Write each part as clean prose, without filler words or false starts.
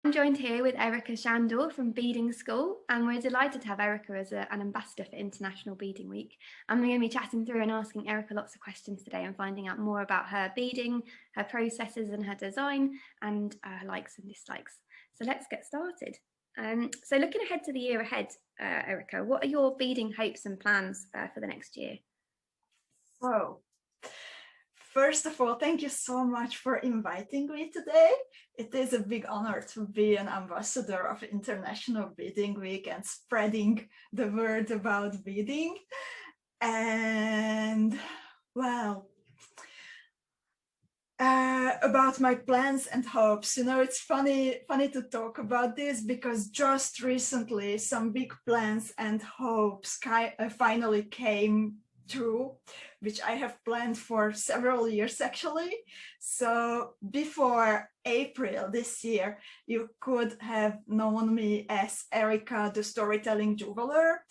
I'm joined here with Erika Sandor from Beading School, and we're delighted to have Erika as an ambassador for International Beading Week. And we're going to be chatting through and asking Erika lots of questions today and finding out more about her beading, her processes and her design, and her likes and dislikes. So let's get started. So looking ahead to the year ahead, Erika, what are your beading hopes and plans for the next year? So, first of all, thank you so much for inviting me today. It is a big honor to be an ambassador of International Beading Week and spreading the word about beading. And well, about my plans and hopes, it's funny to talk about this because just recently some big plans and hopes finally came true, which I have planned for several years actually. So before April this year, you could have known me as Erika, the storytelling jeweler,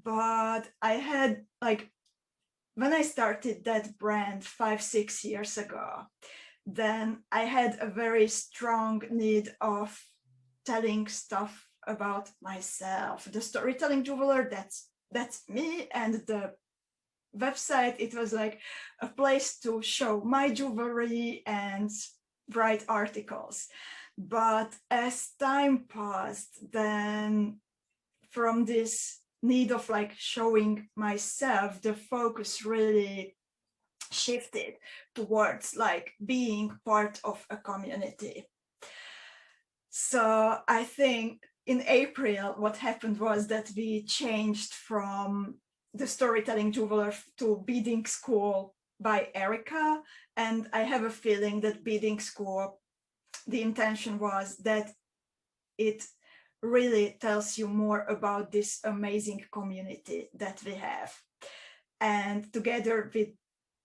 but I had when I started that brand 5-6 years ago, then I had a very strong need of telling stuff about myself. The storytelling jeweler, that's me, and the website, it was like a place to show my jewelry and write articles. But as time passed, then from this need of showing myself, the focus really shifted towards being part of a community. So I think in April, what happened was that we changed from the storytelling jeweler to beading school by Erika. And I have a feeling that beading school, the intention was that it really tells you more about this amazing community that we have. And together with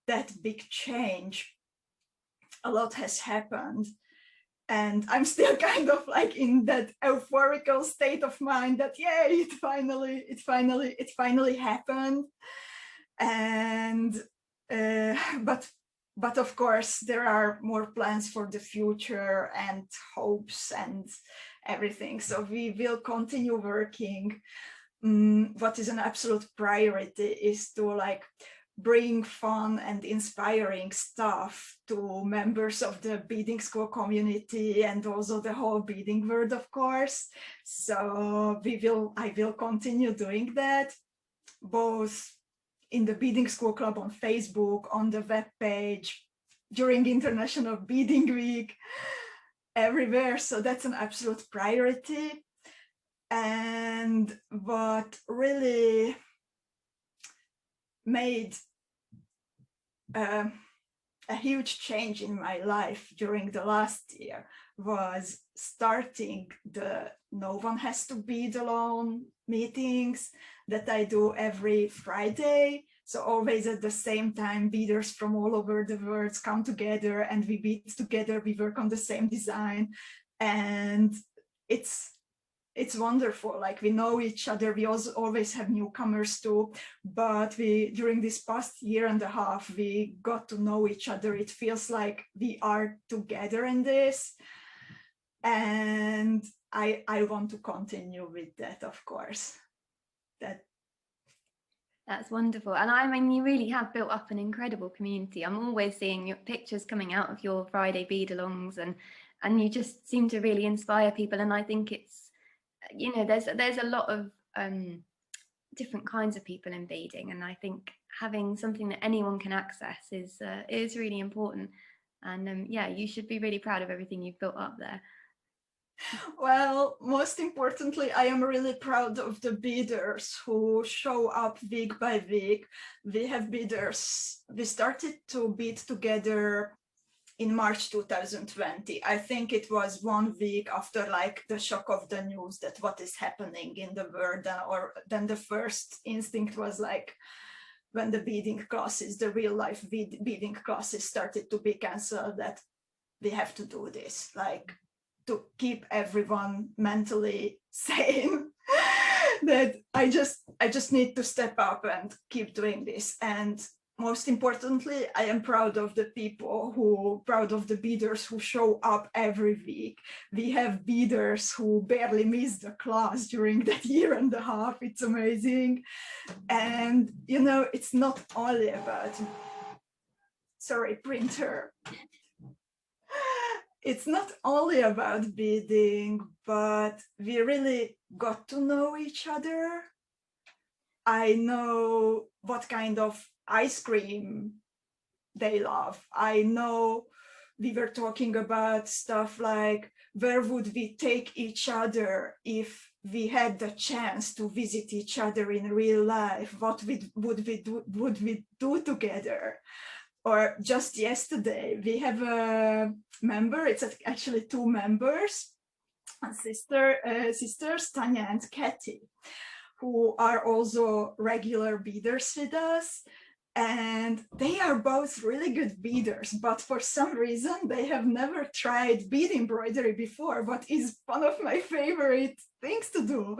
that big change, a lot has happened. And I'm still kind of in that euphorical state of mind that, yay, it finally happened. And but of course there are more plans for the future and hopes and everything. So we will continue working. What is an absolute priority is to bring fun and inspiring stuff to members of the beading school community and also the whole beading world, of course. So I will continue doing that, both in the Beading School Club on Facebook, on the web page, during International Beading Week, everywhere. So that's an absolute priority. And what really made a huge change in my life during the last year was starting the No One Has to Bead Alone meetings that I do every Friday. So always at the same time, beaders from all over the world come together and we bead together, we work on the same design. And it's wonderful. We know each other. We also always have newcomers too, but during this past year and a half, we got to know each other. It feels like we are together in this, and I want to continue with that, of course. That's wonderful. And I mean, you really have built up an incredible community. I'm always seeing your pictures coming out of your Friday bead-alongs, and you just seem to really inspire people. And I think it's, there's a lot of different kinds of people in beading, and I think having something that anyone can access is really important. And yeah, you should be really proud of everything you've built up there. Well, most importantly, I am really proud of the beaders who show up week by week. We have beaders, we started to bead together in March 2020. I think it was 1 week after the shock of the news that what is happening in the world, or then the first instinct was when the beading classes, the real life beading classes started to be canceled, that we have to do this, to keep everyone mentally sane. That I just need to step up and keep doing this. And most importantly, I am proud of the proud of the beaders who show up every week. We have beaders who barely miss the class during that year and a half. It's amazing. And, you know, it's not only about, sorry, printer. It's not only about beading, but we really got to know each other. I know what kind of ice cream they love. I know we were talking about stuff like where would we take each other if we had the chance to visit each other in real life? What would we do together? Or just yesterday, we have a member, it's actually two members, sisters, Tanya and Katy, who are also regular beaders with us. And they are both really good beaders, but for some reason they have never tried bead embroidery before, what is one of my favorite things to do.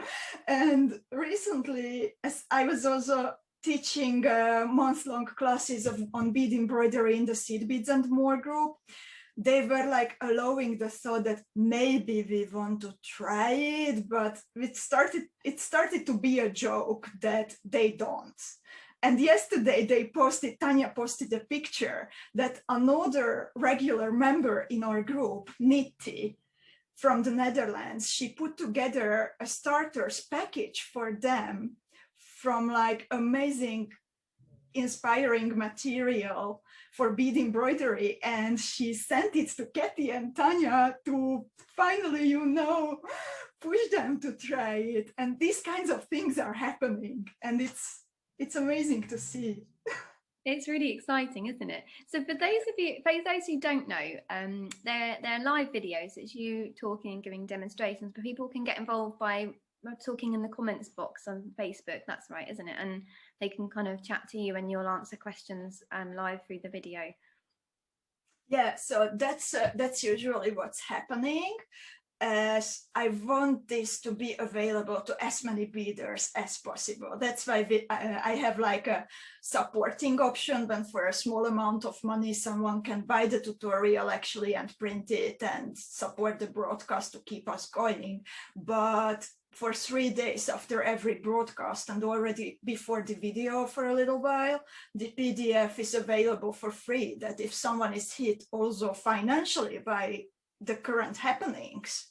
And recently, as I was also teaching month-long classes on bead embroidery in the Seed Beads and More group, they were like allowing the thought that maybe we want to try it, but it started to be a joke that they don't. And yesterday Tanya posted a picture that another regular member in our group, Nitty, from the Netherlands, she put together a starters package for them from like amazing, inspiring material for bead embroidery. And she sent it to Katy and Tanya to finally, you know, push them to try it. And these kinds of things are happening. And it's amazing to see. It's really exciting, isn't it? So for those who don't know, they're live videos. It's you talking and giving demonstrations, but people can get involved by talking in the comments box on Facebook. That's right, isn't it? And they can kind of chat to you and you'll answer questions live through the video. Yeah, so that's usually what's happening. As I want this to be available to as many beaders as possible. That's why I have like a supporting option, when for a small amount of money, someone can buy the tutorial actually and print it and support the broadcast to keep us going. But for 3 days after every broadcast and already before the video for a little while, the PDF is available for free, that if someone is hit also financially by the current happenings,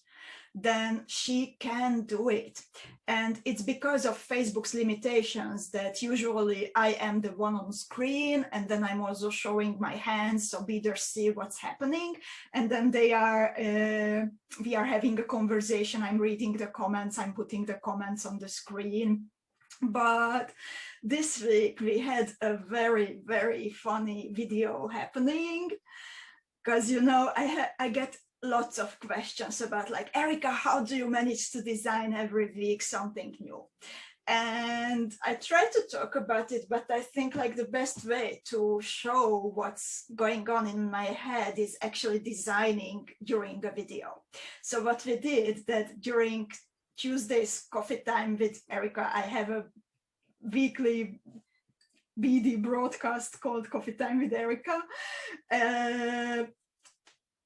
then she can do it. And it's because of Facebook's limitations that usually I am the one on screen, and then I'm also showing my hands so beaders see what's happening. And then we are having a conversation. I'm reading the comments, I'm putting the comments on the screen. But this week we had a very, very funny video happening, because, you know, I get lots of questions about like, Erika, how do you manage to design every week something new? And I try to talk about it, but I think like the best way to show what's going on in my head is actually designing during a video. So what we did, that during Tuesday's coffee time with Erika, I have a weekly BD broadcast called Coffee Time with Erika.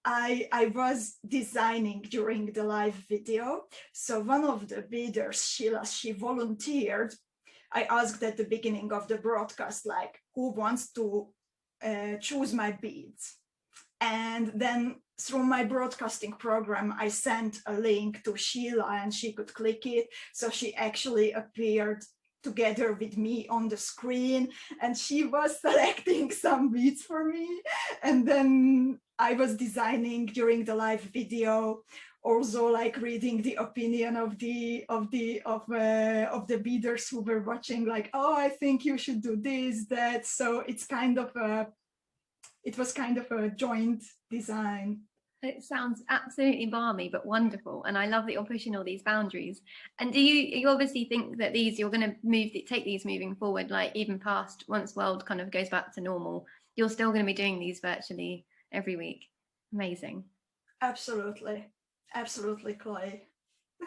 I was designing during the live video. So one of the beaders, Sheila, she volunteered. I asked at the beginning of the broadcast, like, who wants to choose my beads? And then through my broadcasting program, I sent a link to Sheila and she could click it. So she actually appeared together with me on the screen, and she was selecting some beads for me. And then I was designing during the live video, also like reading the opinion of the beaders who were watching, like, oh, I think you should do this, that. So it's kind of it was kind of a joint design. It sounds absolutely balmy, but wonderful. And I love that you're pushing all these boundaries. And do you obviously think that you're going to take these moving forward, like even past once world kind of goes back to normal, you're still going to be doing these virtually every week? Amazing. Absolutely. Absolutely, Chloe.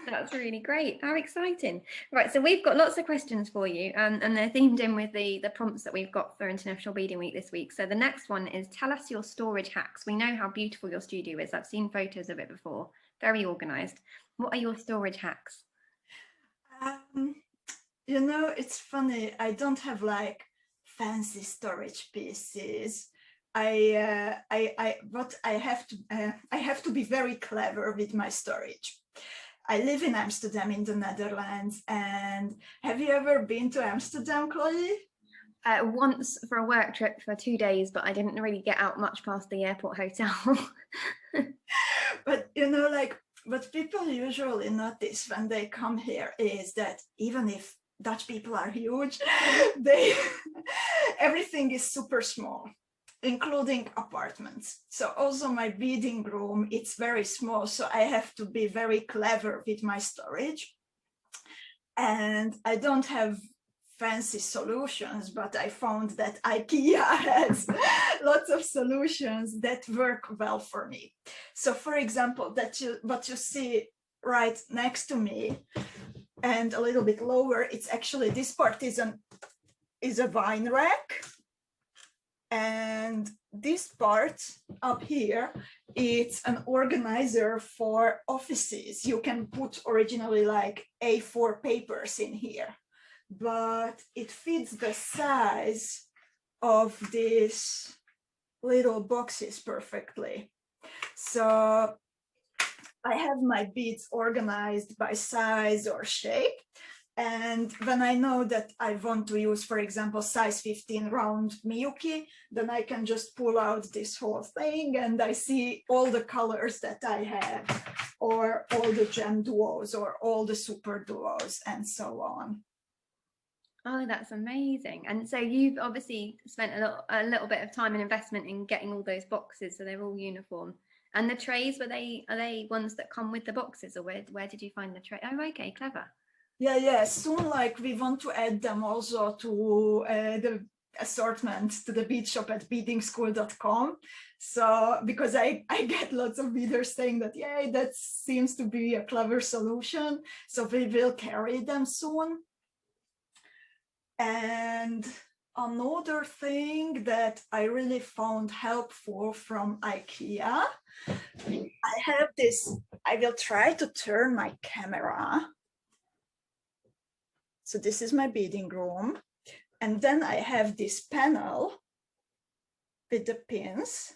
That's really great. How exciting. Right, so we've got lots of questions for you, and they're themed in with the prompts that we've got for International Beading Week this week. So the next one is, tell us your storage hacks. We know how beautiful your studio is. I've seen photos of it before. Very organized. What are your storage hacks? Um, you know, it's funny. I don't have like fancy storage pieces. But I have to be very clever with my storage. I live in Amsterdam in the Netherlands. And have you ever been to Amsterdam, Chloe? Once for a work trip for 2 days, but I didn't really get out much past the airport hotel. But you know, like what people usually notice when they come here is that even if Dutch people are huge, they everything is super small, including apartments. So also my beading room, it's very small, so I have to be very clever with my storage. And I don't have fancy solutions, but I found that IKEA has lots of solutions that work well for me. So for example, what you see right next to me and a little bit lower, it's actually, this part is a wine rack. And this part up here, it's an organizer for offices. You can put originally like A4 papers in here, but it fits the size of these little boxes perfectly. So I have my beads organized by size or shape. And when I know that I want to use, for example, size 15 round Miyuki, then I can just pull out this whole thing and I see all the colors that I have, or all the gem duos, or all the super duos, and so on. Oh, that's amazing. And so you've obviously spent a little bit of time and investment in getting all those boxes, so they're all uniform. And the trays, are they ones that come with the boxes, or where did you find the tray? Oh, okay, clever. Yeah. Soon, like, we want to add them also to the assortment, to the bead shop at beadingschool.com. So because I get lots of readers saying that, yeah, that seems to be a clever solution. So we will carry them soon. And another thing that I really found helpful from IKEA, I have this, I will try to turn my camera. So this is my beading room. And then I have this panel with the pins.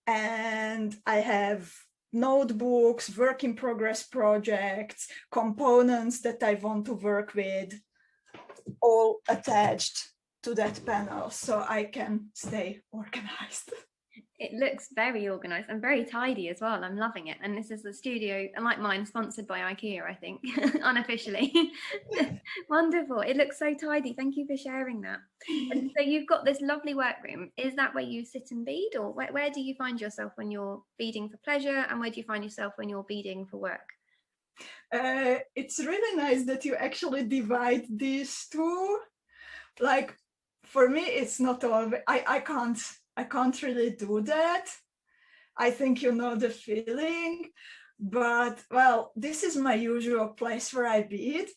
And I have notebooks, work in progress projects, components that I want to work with, all attached to that panel so I can stay organized. It looks very organized and very tidy as well. I'm loving it. And this is the studio, like mine, sponsored by IKEA, I think, unofficially. Wonderful. It looks so tidy. Thank you for sharing that. And so you've got this lovely workroom. Is that where you sit and bead, or where do you find yourself when you're beading for pleasure, and where do you find yourself when you're beading for work? It's really nice that you actually divide these two. Like, for me, it's not always, I can't really do that. I think you know the feeling, but well, this is my usual place where I bead.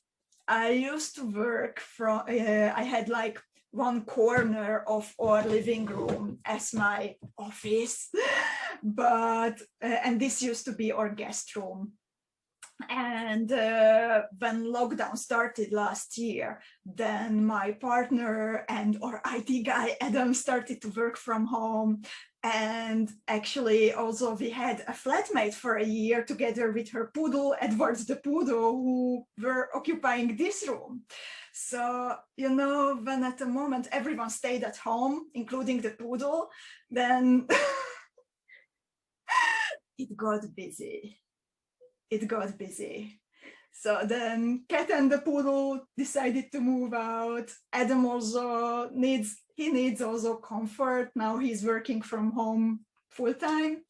I used to work from, I had like one corner of our living room as my office, but, and this used to be our guest room. And when lockdown started last year, then my partner and our IT guy, Adam, started to work from home. And actually also we had a flatmate for a year together with her poodle, Edward the poodle, who were occupying this room. So, you know, when at the moment everyone stayed at home, including the poodle, then it got busy. So then Cat and the poodle decided to move out. Adam also needs also comfort. Now he's working from home full time.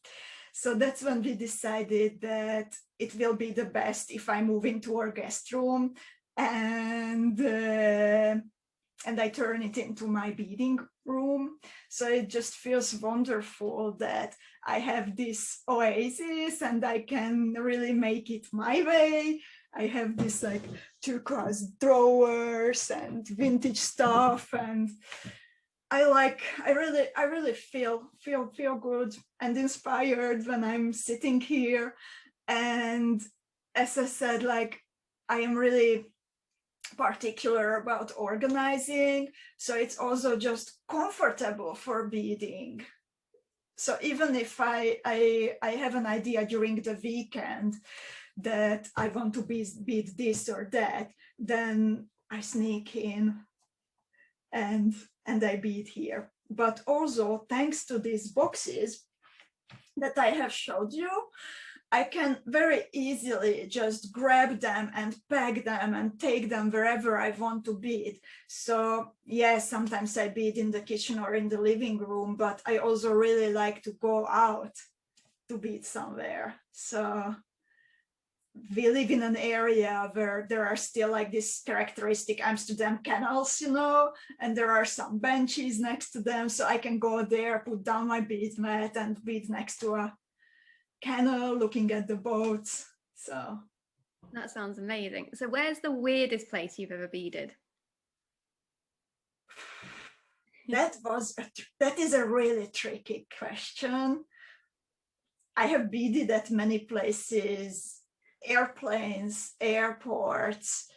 So that's when we decided that it will be the best if I move into our guest room and I turn it into my beading room. So it just feels wonderful that I have this oasis and I can really make it my way. I have this like turquoise drawers and vintage stuff, and I really feel good and inspired when I'm sitting here. And as I said, like, I am really particular about organizing, so it's also just comfortable for beading. So even if I have an idea during the weekend that I want to bead this or that, then I sneak in and I bead here. But also, thanks to these boxes that I have showed you, I can very easily just grab them and pack them and take them wherever I want to bead. So yes, sometimes I bead in the kitchen or in the living room, but I also really like to go out to bead somewhere. So we live in an area where there are still like these characteristic Amsterdam canals, you know, and there are some benches next to them. So I can go there, put down my bead mat and bead next to a canal looking at the boats. So that sounds amazing. So where's the weirdest place you've ever beaded? that is a really tricky question. I have beaded at many places, airplanes, airports,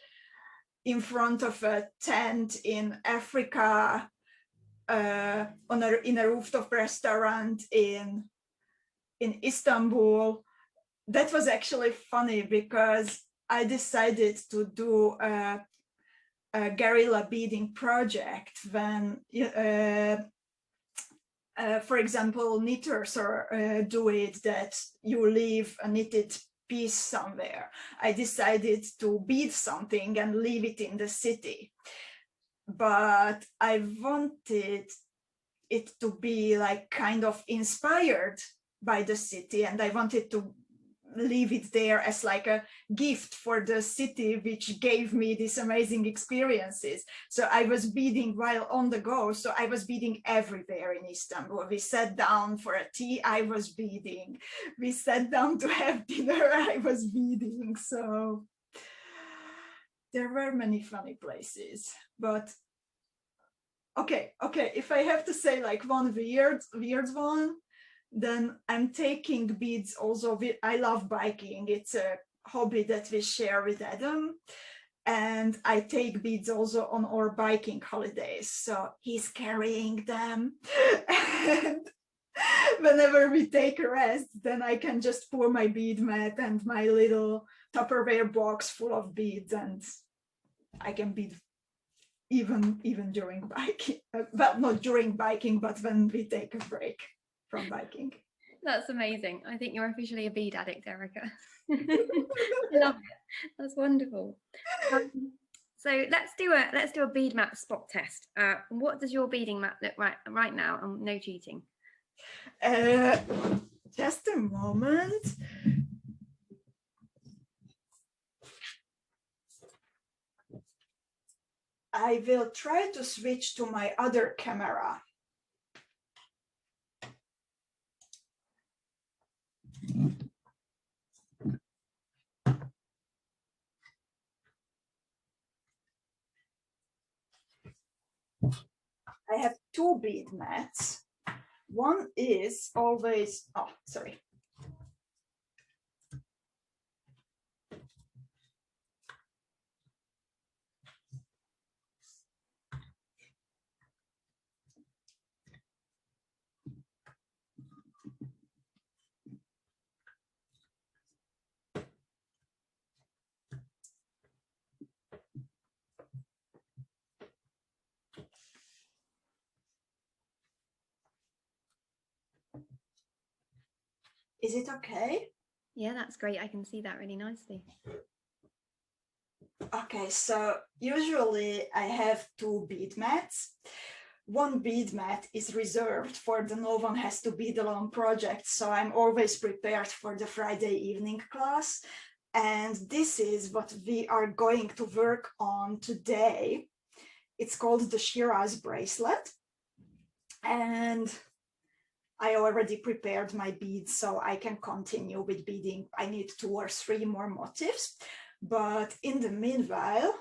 in front of a tent in Africa, in a rooftop restaurant in Istanbul. That was actually funny because I decided to do a guerrilla beading project when, for example, knitters do it, that you leave a knitted piece somewhere. I decided to bead something and leave it in the city. But I wanted it to be like kind of inspired by the city, and I wanted to leave it there as like a gift for the city, which gave me these amazing experiences. So I was beading while on the go. So I was beading everywhere in Istanbul. We sat down for a tea, I was beading. We sat down to have dinner, I was beading. So there were many funny places. But okay, if I have to say like one weird one, then I'm taking beads also. I love biking. It's a hobby that we share with Adam. And I take beads also on our biking holidays. So he's carrying them. And whenever we take a rest, then I can just pour my bead mat and my little Tupperware box full of beads, and I can bead even during biking. Well, not during biking, but when we take a break from biking. That's amazing. I think you're officially a bead addict, Erika. I love it. That's wonderful. So let's do a bead mat spot test. What does your beading mat look like right now? No cheating. Just a moment. I will try to switch to my other camera. I have two bead mats. One is always, oh, sorry. Is it okay? Yeah, that's great. I can see that really nicely. Okay, so usually I have two bead mats. One bead mat is reserved for the No One Has to Bead Alone project, so I'm always prepared for the Friday evening class. And this is what we are going to work on today. It's called the Shiraz bracelet. And I already prepared my beads, so I can continue with beading. I need 2 or 3 more motifs, but in the meanwhile,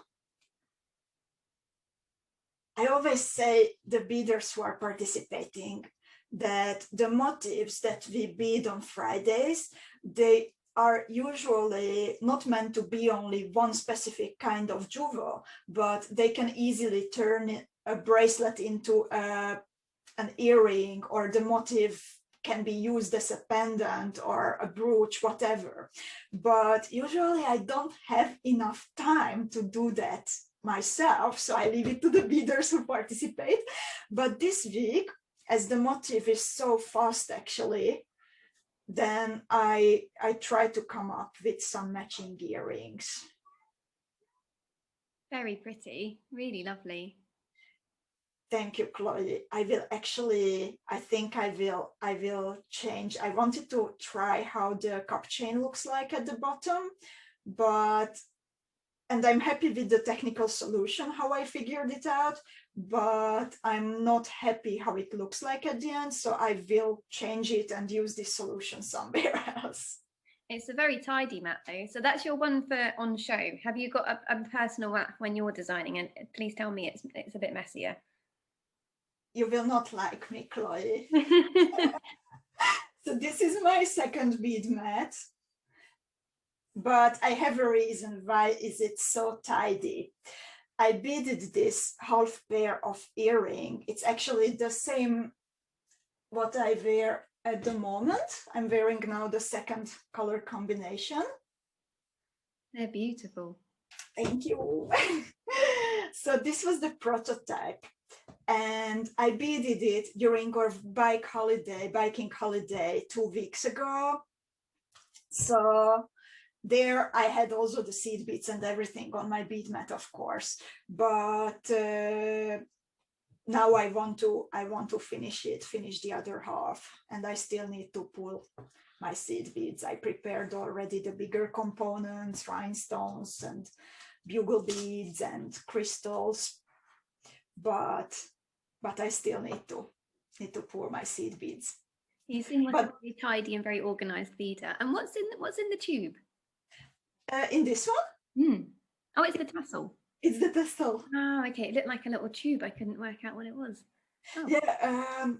I always say the beaders who are participating that the motifs that we bead on Fridays, they are usually not meant to be only one specific kind of jewel, but they can easily turn a bracelet into an earring, or the motif can be used as a pendant or a brooch, whatever. But usually I don't have enough time to do that myself, so I leave it to the beaders who participate. But this week, as the motif is so fast actually, then I try to come up with some matching earrings. Very pretty, really lovely. Thank you, Chloe. I will actually, I think I will change. I wanted to try how the cup chain looks like at the bottom, and I'm happy with the technical solution, how I figured it out, but I'm not happy how it looks like at the end. So I will change it and use this solution somewhere else. It's a very tidy mat though. So that's your one for on show. Have you got a personal mat when you're designing? And please tell me it's a bit messier. You will not like me, Chloe. So this is my second bead mat, but I have a reason why is it so tidy. I beaded this half pair of earring. It's actually the same what I wear at the moment. I'm wearing now the second color combination. They're beautiful. Thank you. So this was the prototype, and I beaded it during our biking holiday 2 weeks ago. So there I had also the seed beads and everything on my bead mat, of course, but now I want to finish the other half, and I still need to pull my seed beads. I prepared already the bigger components, rhinestones and bugle beads and crystals, but I still need to pour my seed beads. You seem like a very tidy and very organized beader. And what's in the tube? In this one? Oh, it's the tassel. It's the tassel. Oh, okay. It looked like a little tube. I couldn't work out what it was. Oh. Yeah,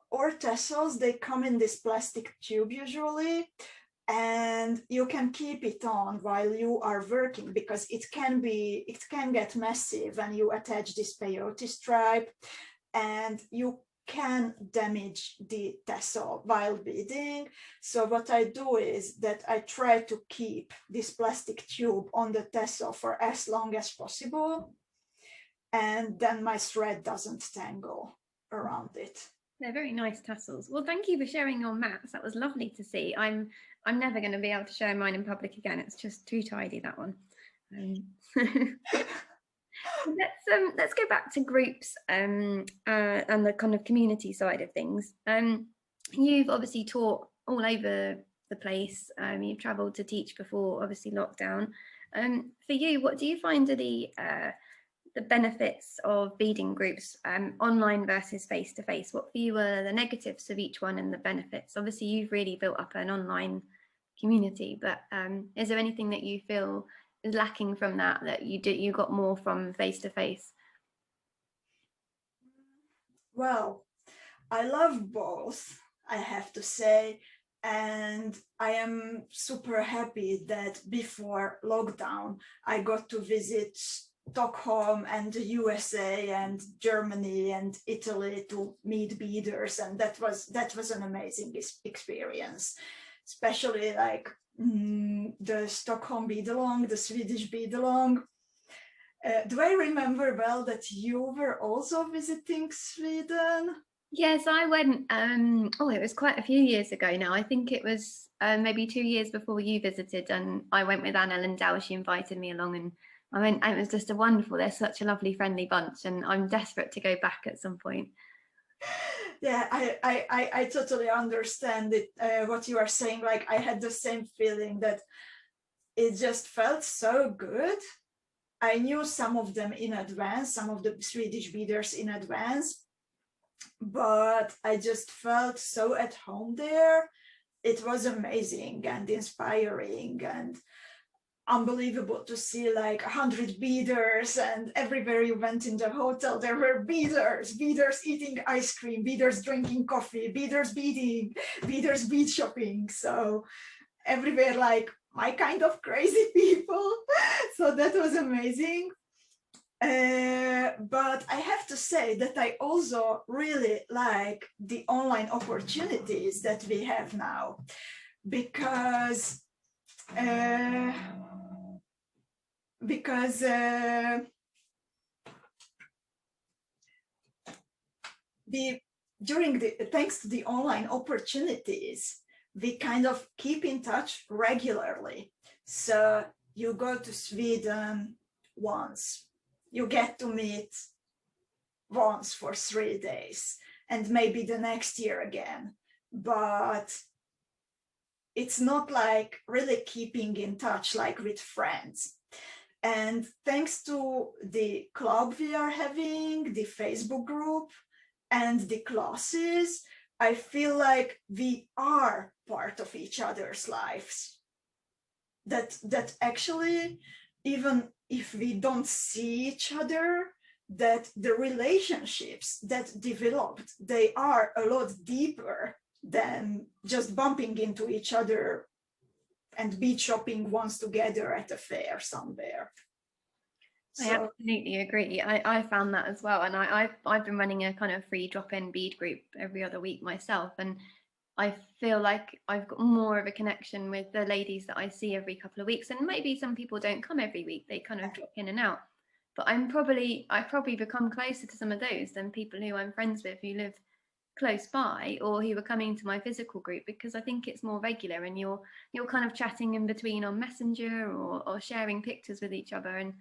or tassels, they come in this plastic tube usually, and you can keep it on while you are working, because it can get messy when you attach this peyote stripe, and you can damage the tassel while beading. So what I do is that I try to keep this plastic tube on the tassel for as long as possible, and then my thread doesn't tangle around it. They're very nice tassels. Well, thank you for sharing your mats. That was lovely to see. I'm never going to be able to share mine in public again. It's just too tidy, that one. Let's go back to groups and the kind of community side of things. You've obviously taught all over the place. You've travelled to teach before, obviously lockdown. For you, what do you find are the benefits of beading groups, online versus face-to-face? What for you are the negatives of each one and the benefits? Obviously, you've really built up an online community, but is there anything that you feel is lacking from that you got more from face-to-face? Well, I love both, I have to say, and I am super happy that before lockdown I got to visit Stockholm and the USA and Germany and Italy to meet beaders, and that was an amazing experience, especially like the Stockholm bead along, the Swedish bead along. Do I remember well that you were also visiting Sweden? Yes, I went. It was quite a few years ago now. I think it was maybe 2 years before you visited, and I went with Anna Lindell. She invited me along, and I went. It was just a wonderful. They're such a lovely, friendly bunch, and I'm desperate to go back at some point. Yeah, I totally understand it. What you are saying, like I had the same feeling, that it just felt so good. I knew some of them in advance, some of the Swedish beaders in advance, but I just felt so at home there. It was amazing and inspiring and unbelievable to see like 100 beaders, and everywhere you went in the hotel there were beaders eating ice cream, beaders drinking coffee, beaders beading, beaders bead shopping. So everywhere like my kind of crazy people. So that was amazing. But I have to say that I also really like the online opportunities that we have now, because uh, because during the thanks to the online opportunities, we kind of keep in touch regularly. So you go to Sweden once, you get to meet once for 3 days, and maybe the next year again. But it's not like really keeping in touch like with friends. And thanks to the club we are having, the Facebook group, and the classes, I feel like we are part of each other's lives. That actually, even if we don't see each other, that the relationships that developed, they are a lot deeper than just bumping into each other and bead shopping once together at a fair somewhere. I absolutely agree. I found that as well. And I've been running a kind of free drop-in bead group every other week myself. And I feel like I've got more of a connection with the ladies that I see every couple of weeks. And maybe some people don't come every week, they kind of drop in and out. But I've probably become closer to some of those than people who I'm friends with who live close by or who are coming to my physical group, because I think it's more regular and you're kind of chatting in between on Messenger or sharing pictures with each other, and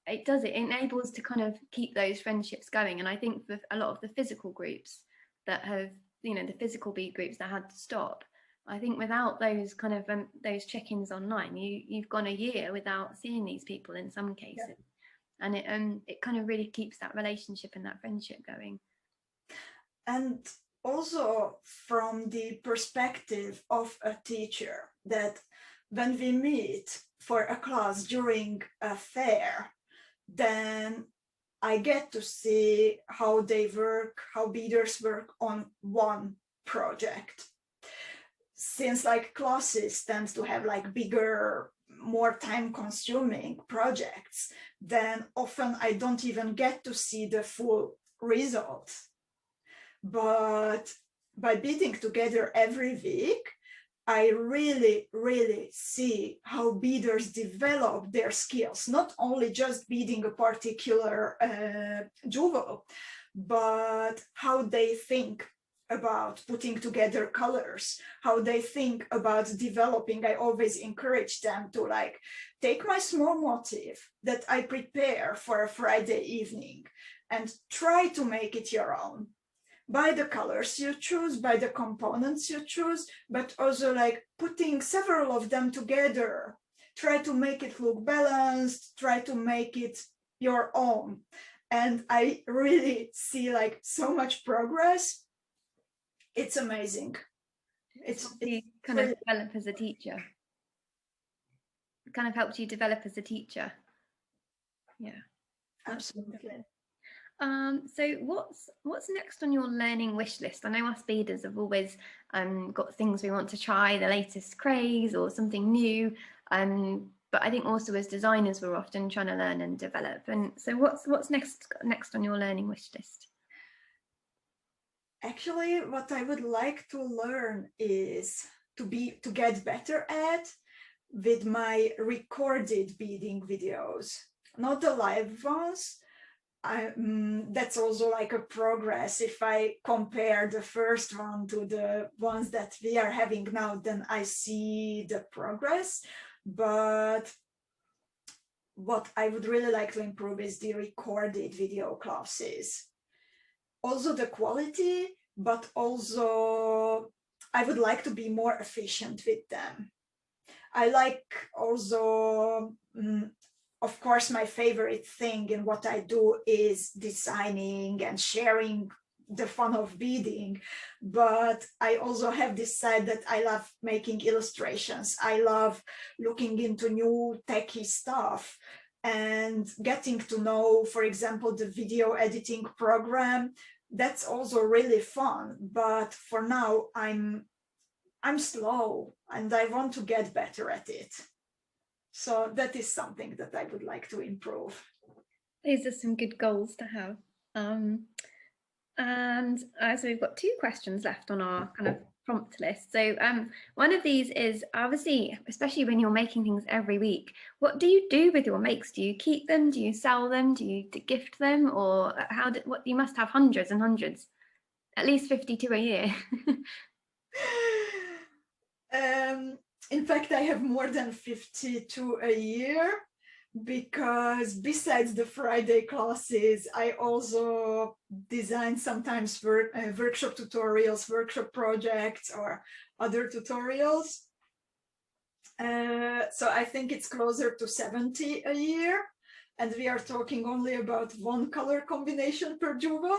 it enables to kind of keep those friendships going. And I think with a lot of the physical groups that have, the physical bead groups that had to stop, I think without those kind of those check-ins online, you've gone a year without seeing these people in some cases. And it kind of really keeps that relationship and that friendship going. And also from the perspective of a teacher, that when we meet for a class during a fair, then I get to see how they work, how beaders work on one project. Since like classes tends to have like bigger, more time consuming projects, then often I don't even get to see the full result. But by beading together every week, I really, really see how beaders develop their skills, not only just beading a particular jewel, but how they think about putting together colors, how they think about developing. I always encourage them to like take my small motif that I prepare for a Friday evening and try to make it your own. By the colors you choose, by the components you choose, but also like putting several of them together. Try to make it look balanced, try to make it your own. And I really see like so much progress. It's amazing. It's kind of develop as a teacher. It kind of helps you develop as a teacher. Yeah, absolutely. So what's next on your learning wish list? I know us beaders have always got things we want to try, the latest craze or something new. But I think also as designers, we're often trying to learn and develop. And so what's next on your learning wish list? Actually, what I would like to learn is to get better at with my recorded beading videos, not the live ones. That's also like a progress. If I compare the first one to the ones that we are having now, then I see the progress. But what I would really like to improve is the recorded video classes. Also the quality, but also I would like to be more efficient with them. I like also, of course, my favorite thing in what I do is designing and sharing the fun of beading, but I also have this side that I love making illustrations. I love looking into new techie stuff and getting to know, for example, the video editing program. That's also really fun, but for now I'm slow and I want to get better at it. So that is something that I would like to improve. These are some good goals to have. So we've got 2 questions left on our kind of prompt list. So one of these is, obviously, especially when you're making things every week, what do you do with your makes? Do you keep them? Do you sell them? Do you gift them? Or what, you must have hundreds and hundreds, at least 52 a year. In fact, I have more than 52 a year, because besides the Friday classes, I also design sometimes workshop tutorials, workshop projects, or other tutorials. So I think it's closer to 70 a year, and we are talking only about one color combination per jewel.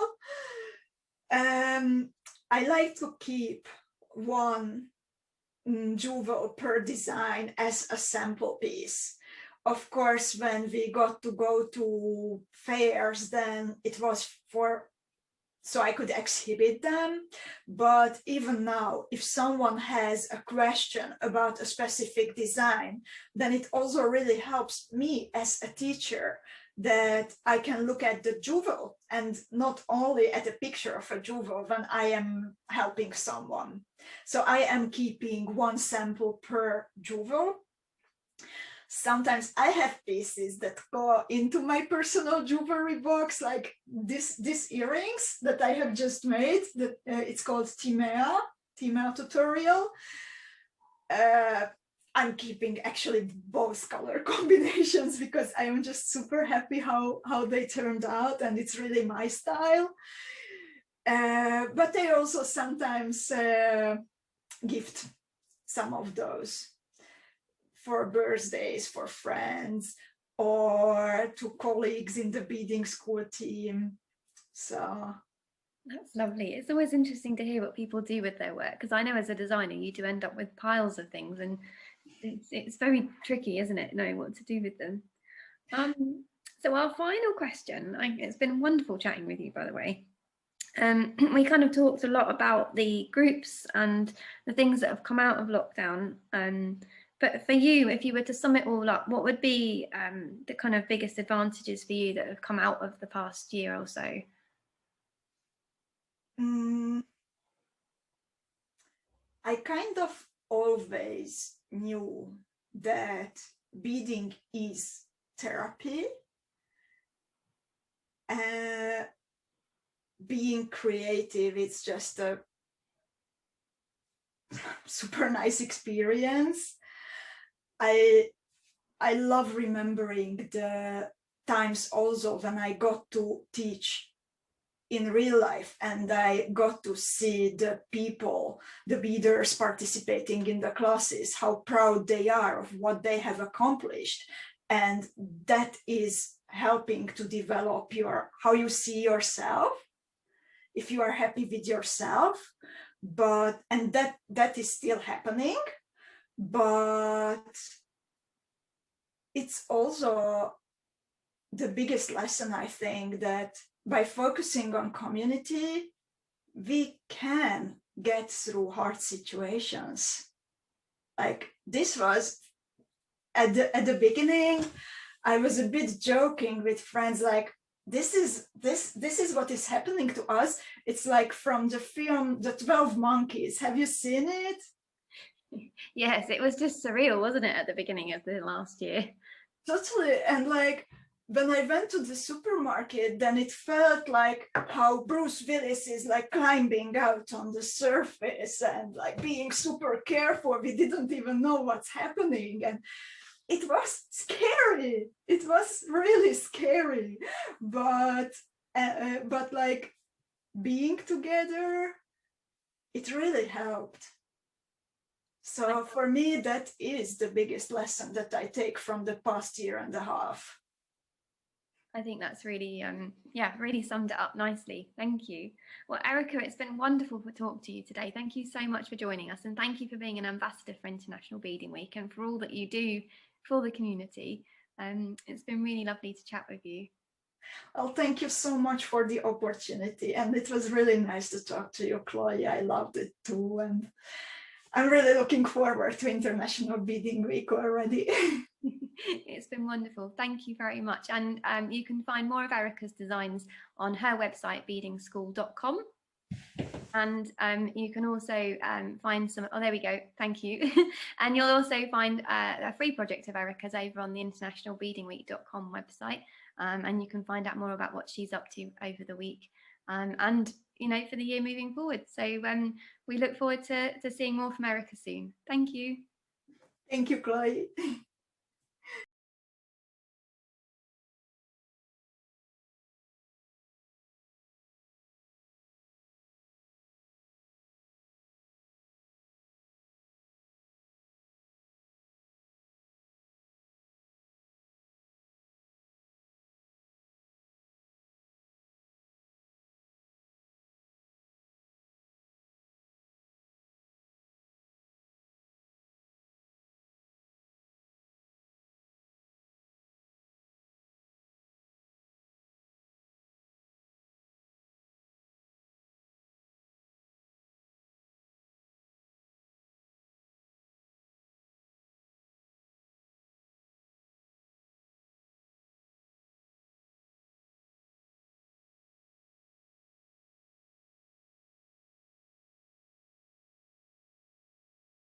I like to keep one jewel per design as a sample piece. Of course, when we got to go to fairs, then it was so I could exhibit them. But even now, if someone has a question about a specific design, then it also really helps me as a teacher, that I can look at the jewel and not only at a picture of a jewel when I am helping someone. So I am keeping one sample per jewel. Sometimes I have pieces that go into my personal jewelry box, like these earrings that I have just made. That it's called Timea tutorial. I'm keeping actually both color combinations because I am just super happy how they turned out, and it's really my style. But I also sometimes gift some of those for birthdays, for friends, or to colleagues in the beading school team. So that's lovely. It's always interesting to hear what people do with their work, because I know as a designer you do end up with piles of things, and it's very tricky, isn't it, knowing what to do with them. So our final question, it's been wonderful chatting with you, by the way. We kind of talked a lot about the groups and the things that have come out of lockdown. But for you, if you were to sum it all up, what would be the kind of biggest advantages for you that have come out of the past year or so? I kind of always knew that beading is therapy. Being creative, it's just a super nice experience. I love remembering the times also when I got to teach in real life, and I got to see the people, the beaders participating in the classes, how proud they are of what they have accomplished. And that is helping to develop how you see yourself, if you are happy with yourself. And that is still happening, but it's also the biggest lesson, I think, that by focusing on community, we can get through hard situations. Like this was at the beginning, I was a bit joking with friends, like, this is what is happening to us. It's like from the film The 12 Monkeys. Have you seen it? Yes, it was just surreal, wasn't it, at the beginning of the last year? Totally. And like when I went to the supermarket, then it felt like how Bruce Willis is like climbing out on the surface and like being super careful. We didn't even know what's happening. And it was scary. It was really scary. But like being together, it really helped. So for me, that is the biggest lesson that I take from the past year and a half. I think that's really, yeah, really summed it up nicely. Thank you. Well, Erika, it's been wonderful to talk to you today. Thank you so much for joining us, and thank you for being an ambassador for International Beading Week and for all that you do for the community. It's been really lovely to chat with you. Well, thank you so much for the opportunity, and it was really nice to talk to you, Chloe. I loved it too, and I'm really looking forward to International Beading Week already. It's been wonderful. Thank you very much. And you can find more of Erika's designs on her website, beadingschool.com. And you can also find some, oh, there we go, thank you. And you'll also find a free project of Erika's over on the internationalbeadingweek.com website. And you can find out more about what she's up to over the week and, you know, for the year moving forward. So we look forward to seeing more from Erika soon. Thank you. Thank you, Chloe.